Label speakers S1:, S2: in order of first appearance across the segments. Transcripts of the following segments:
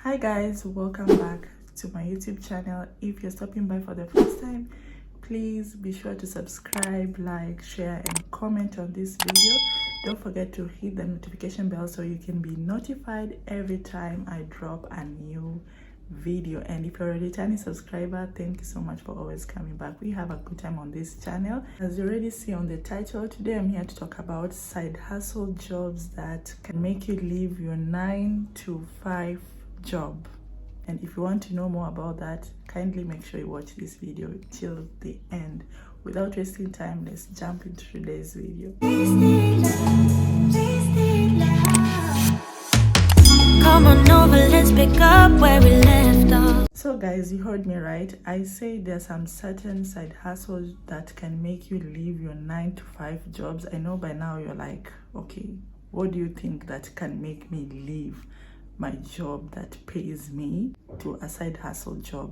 S1: Hi guys, welcome back to my YouTube channel. If you're stopping by for the first time, please be sure to subscribe, like, share and comment on this video. Don't forget to hit the notification bell so you can be notified every time I drop a new video. And if you're a returning subscriber, thank you so much for always coming back. We have a good time on this channel. As you already see on the title, today I'm here to talk about side hustle jobs that can make you leave your 9 to 5 job. And if you want to know more about that, kindly make sure you watch this video till the end. Without wasting time, let's jump into today's video. Come on over, let's pick up where we left off. So guys, you heard me right. I say there's some certain side hustles that can make you leave your 9 to 5 jobs. I know by now you're like, okay, what do you think that can make me leave my job that pays me to a side hustle job?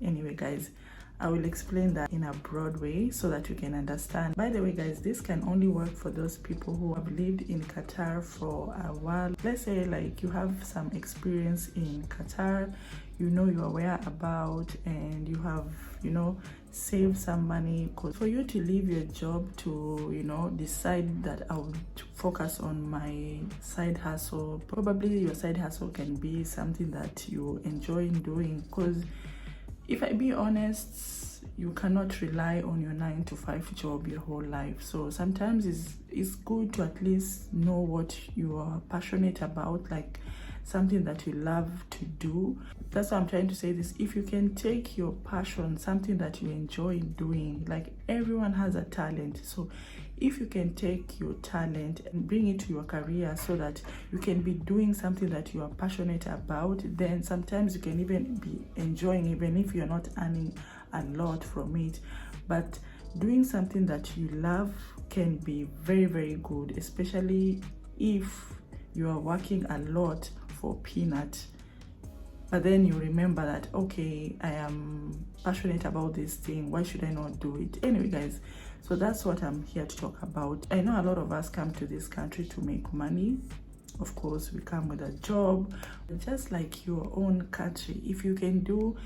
S1: Anyway guys, I will explain that in a broad way so that you can understand. By the way guys, this can only work for those people who have lived in Qatar for a while. Let's say like you have some experience in Qatar, you know you're aware about, and you have, you know, save some money. Because for you to leave your job to, you know, decide that I would focus on my side hustle, probably your side hustle can be something that you enjoy doing. Because if I be honest, you cannot rely on your 9 to 5 job your whole life. So sometimes it's good to at least know what you are passionate about, like something that you love to do. That's why I'm trying to say this. If you can take your passion, something that you enjoy doing, like everyone has a talent. So if you can take your talent and bring it to your career so that you can be doing something that you are passionate about, then sometimes you can even be enjoying, even if you're not earning a lot from it. But doing something that you love can be very, very good, especially if you are working a lot for peanut, but then you remember that, okay, I am passionate about this thing, why should I not do it? Anyway guys, so that's what I'm here to talk about. I know a lot of us come to this country to make money. Of course, we come with a job. Just like your own country, if you can do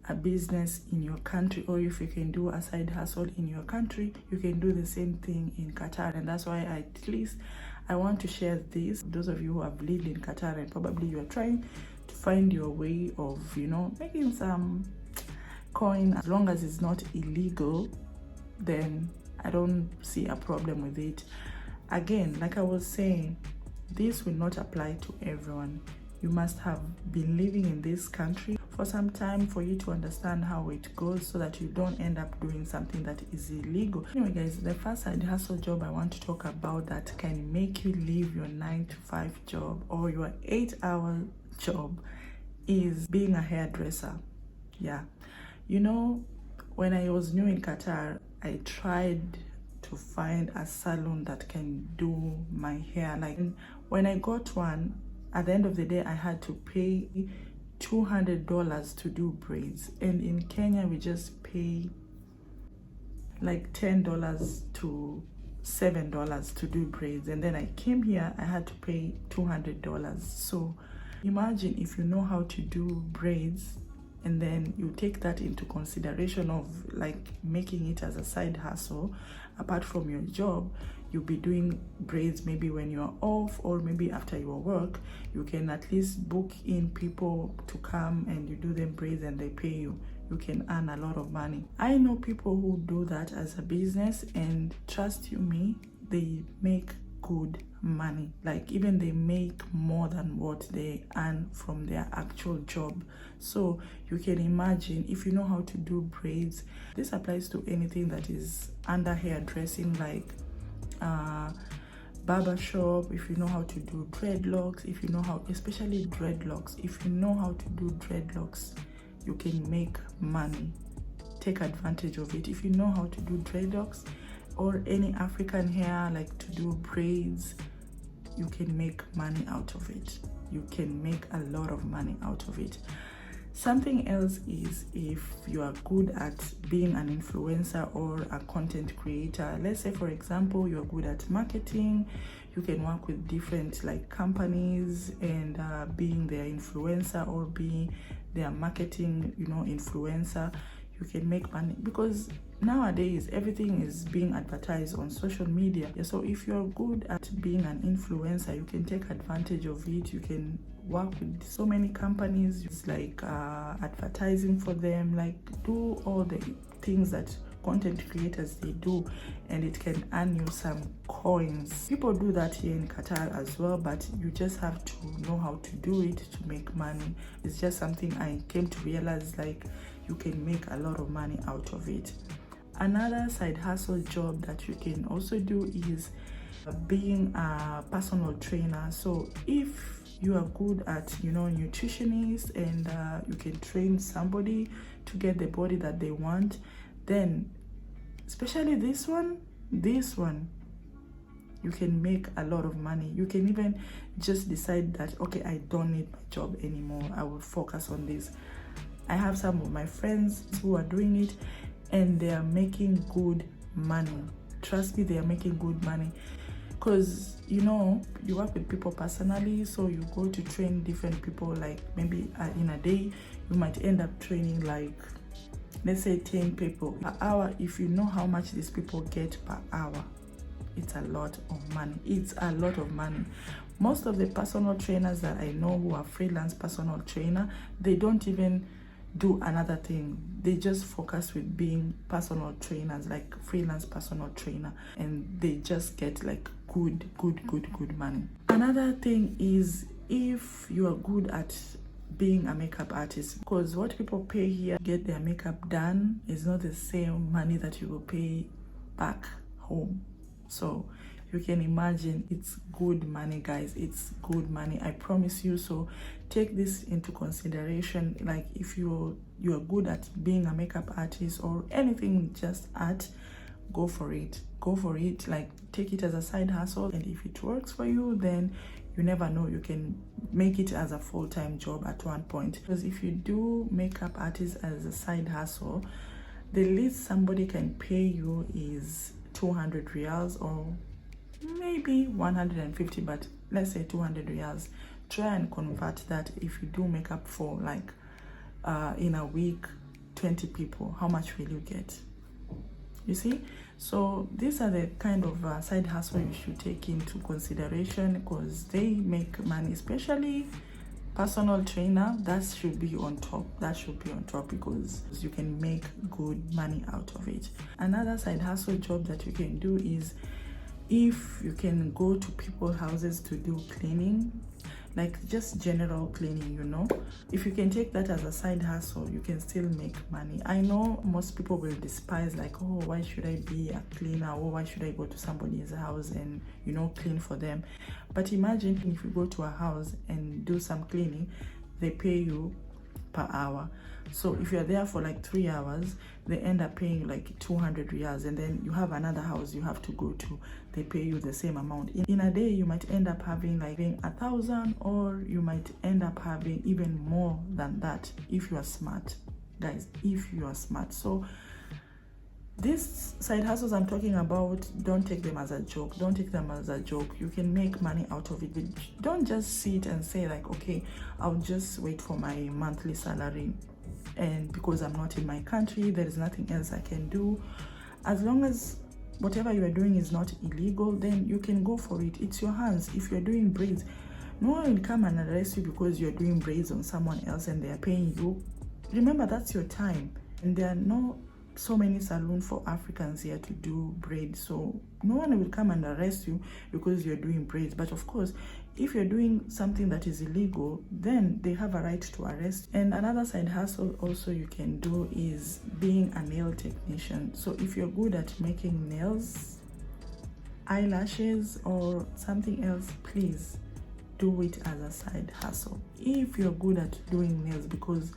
S1: a business in your country, or if you can do a side hustle in your country, you can do the same thing in Qatar. And that's why at least I want to share this. Those of you who have lived in Qatar and probably you are trying to find your way of, you know, making some coin, as long as it's not illegal, then I don't see a problem with it. Again, like I was saying, this will not apply to everyone. You must have been living in this country for some time for you to understand how it goes, so that you don't end up doing something that is illegal. Anyway guys, the first side hustle job I want to talk about that can make you leave your 9 to 5 job or your 8-hour job is being a hairdresser. Yeah, you know, when I was new in Qatar, I tried to find a salon that can do my hair. Like when I got one, at the end of the day, I had to pay $200 to do braids, and in Kenya we just pay like $10 to $7 to do braids. And then I came here, I had to pay $200. So imagine if you know how to do braids and then you take that into consideration of like making it as a side hustle apart from your job. You'll be doing braids maybe when you're off, or maybe after your work. You can at least book in people to come and you do them braids and they pay you. You can earn a lot of money. I know people who do that as a business, and trust you me, they make good money. Like even they make more than what they earn from their actual job. So you can imagine, if you know how to do braids, this applies to anything that is under hairdressing, like barber shop. If you know how to do dreadlocks, if you know how, especially dreadlocks, if you know how to do dreadlocks, you can make money. Take advantage of it. If you know how to do dreadlocks or any African hair, like to do braids, you can make money out of it. You can make a lot of money out of it. Something else is if you are good at being an influencer or a content creator. Let's say, for example, you're good at marketing, You can work with different like companies and being their influencer or being their marketing, you know, influencer. You can make money because nowadays everything is being advertised on social media. So if you're good at being an influencer, you can take advantage of it. You can work with so many companies. It's like advertising for them, like do all the things that content creators they do, and it can earn you some coins. People do that here in Qatar as well, but you just have to know how to do it to make money. It's just something I came to realize, like you can make a lot of money out of it. Another side hustle job that you can also do is being a personal trainer. So if you are good at, you know, nutritionist, and you can train somebody to get the body that they want, then especially this one, you can make a lot of money. You can even just decide that, okay, I don't need my job anymore, I will focus on this. I have some of my friends who are doing it and they are making good money. Trust me, they are making good money because, you know, you work with people personally, so you go to train different people. Like maybe in a day you might end up training like, let's say 10 people per hour. If you know how much these people get per hour, it's a lot of money. It's a lot of money. Most of the personal trainers that I know who are freelance personal trainer, they don't even do another thing. They just focus with being personal trainers, like freelance personal trainer, and they just get like good money. Another thing is if you are good at being a makeup artist, because what people pay here to get their makeup done is not the same money that you will pay back home. So you can imagine it's good money, guys. It's good money, I promise you. So take this into consideration. Like if you're good at being a makeup artist or anything, just art, go for it. Like take it as a side hustle, and if it works for you, then you never know, you can make it as a full-time job at one point. Because if you do makeup artist as a side hustle, the least somebody can pay you is 200 riyals or maybe 150, but let's say 200 riyals. Try and convert that. If you do makeup for like in a week 20 people, how much will you get? You see? So these are the kind of side hustle you should take into consideration, because they make money, especially personal trainer. That should be on top. Because you can make good money out of it. Another side hustle job that you can do is if you can go to people's houses to do cleaning, like just general cleaning, you know. If you can take that as a side hustle, you can still make money. I know most people will despise, like, oh, why should I be a cleaner, or why should I go to somebody's house and, you know, clean for them? But imagine if you go to a house and do some cleaning, they pay you per hour. So if you're there for like 3 hours, they end up paying like 200 riyals, and then you have another house you have to go to, they pay you the same amount. In a day you might end up having like 1,000, or you might end up having even more than that if you are smart, guys, if you are smart. So these side hustles I'm talking about, don't take them as a joke. You can make money out of it. But don't just sit and say like, okay, I'll just wait for my monthly salary, and because I'm not in my country, there is nothing else I can do. As long as whatever you are doing is not illegal, then you can go for it. It's your hands. If you're doing braids, no one will come and arrest you because you're doing braids on someone else and they are paying you. Remember, that's your time, and there are no so many salons for Africans here to do braids, so no one will come and arrest you because you're doing braids. But of course, if you're doing something that is illegal, then they have a right to arrest. And another side hustle also you can do is being a nail technician. So if you're good at making nails, eyelashes, or something else, please do it as a side hustle if you're good at doing nails, because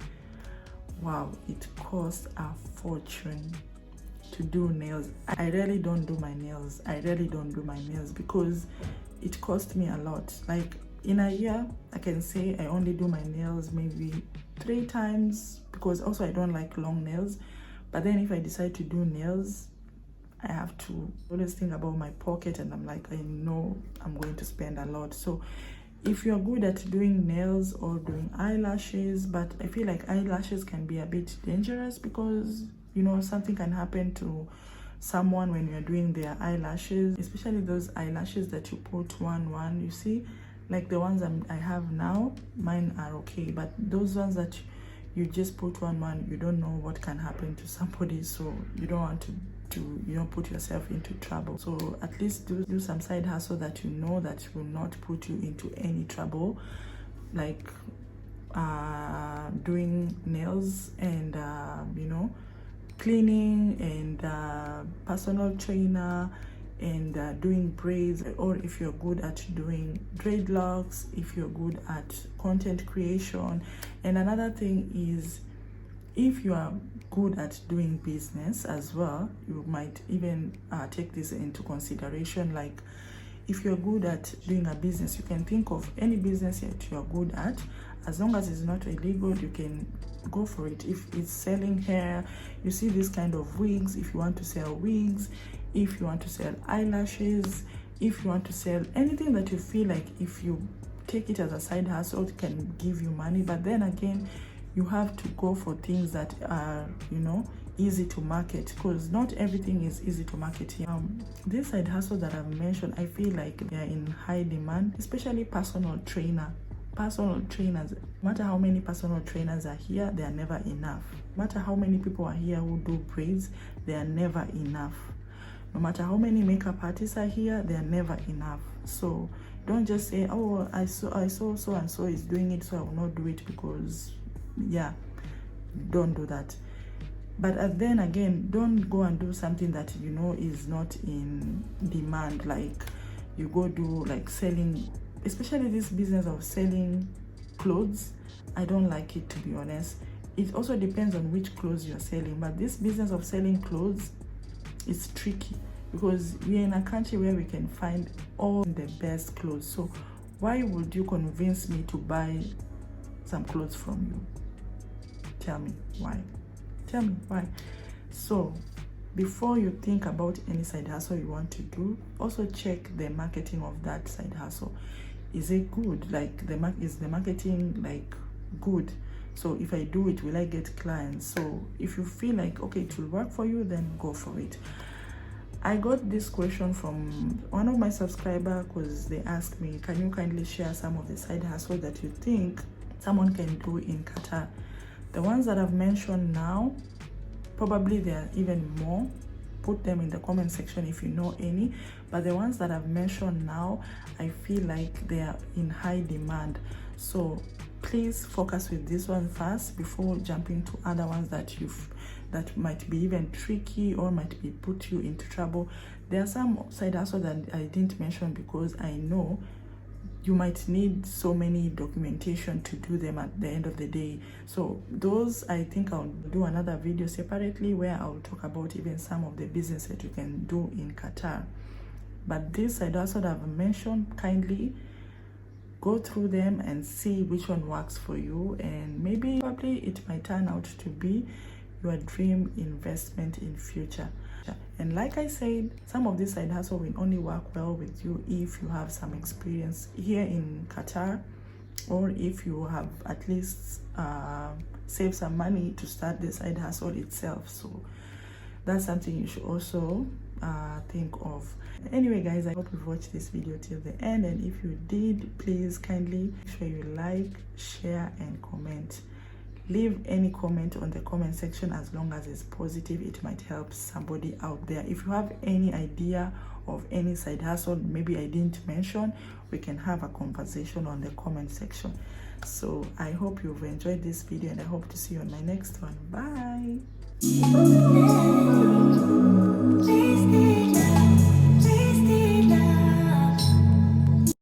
S1: wow, it costs a fortune to do nails. I really don't do my nails. Because it cost me a lot. Like in a year, I can say I only do my nails maybe 3 times, because also I don't like long nails. But then if I decide to do nails, I have to always think about my pocket, and I'm like, I know I'm going to spend a lot. So if you're good at doing nails or doing eyelashes, but I feel like eyelashes can be a bit dangerous because, you know, something can happen to someone when you're doing their eyelashes, especially those eyelashes that you put one, you see, like the ones I have now, mine are okay, but those ones that you just put one, you don't know what can happen to somebody, so you don't want to you know, put yourself into trouble. So at least do some side hustle that you know that will not put you into any trouble, like doing nails and you know, cleaning and personal trainer and doing braids, or if you're good at doing dreadlocks, if you're good at content creation. And another thing is, if you are good at doing business as well, you might even take this into consideration. Like if you're good at doing a business, you can think of any business that you're good at. As long as it's not illegal, you can go for it. If it's selling hair, you see this kind of wigs, if you want to sell wigs, if you want to sell eyelashes, if you want to sell anything that you feel like if you take it as a side hustle, it can give you money. But then again, you have to go for things that are, you know, easy to market, because not everything is easy to market here. This side hustle that I've mentioned, I feel like they are in high demand, especially personal trainers. No matter how many personal trainers are here, they are never enough. No matter how many people are here who do braids, they are never enough. No matter how many makeup artists are here, they are never enough. So don't just say, oh, I saw so and so is doing it, so I will not do it, because yeah, don't do that. But then again, don't go and do something that you know is not in demand. Like you go do like selling, especially this business of selling clothes. I don't like it, to be honest. It also depends on which clothes you're selling, but this business of selling clothes is tricky because we're in a country where we can find all the best clothes. So why would you convince me to buy some clothes from you? Tell me why. Tell me why. So before you think about any side hustle you want to do, also check the marketing of that side hustle. Is it good? Like is the marketing like good? So if I do it, will I get clients? So if you feel like, okay, it will work for you, then go for it. I got this question from one of my subscribers because they asked me, can you kindly share some of the side hustle that you think someone can do in Qatar? The ones that I've mentioned now, probably there are even more. Put them in the comment section if you know any. But the ones that I've mentioned now, I feel like they are in high demand. So please focus with this one first before jumping to other ones that might be even tricky or might be put you into trouble. There are some side hustles that I didn't mention because I know you might need so many documentation to do them at the end of the day. So those, I think I'll do another video separately where I'll talk about even some of the business that you can do in Qatar. But this side hustle that I've mentioned, kindly go through them and see which one works for you, and probably it might turn out to be your dream investment in future. And like I said, some of this side hustle will only work well with you if you have some experience here in Qatar, or if you have at least saved some money to start the side hustle itself. So that's something you should also think of. Anyway guys, I hope you've watched this video till the end, and if you did, please kindly make sure you like, share and comment. Leave any comment on the comment section, as long as it's positive. It might help somebody out there. If you have any idea of any side hustle maybe I didn't mention, we can have a conversation on the comment section. So I hope you've enjoyed this video, and I hope to see you on my next one. Bye.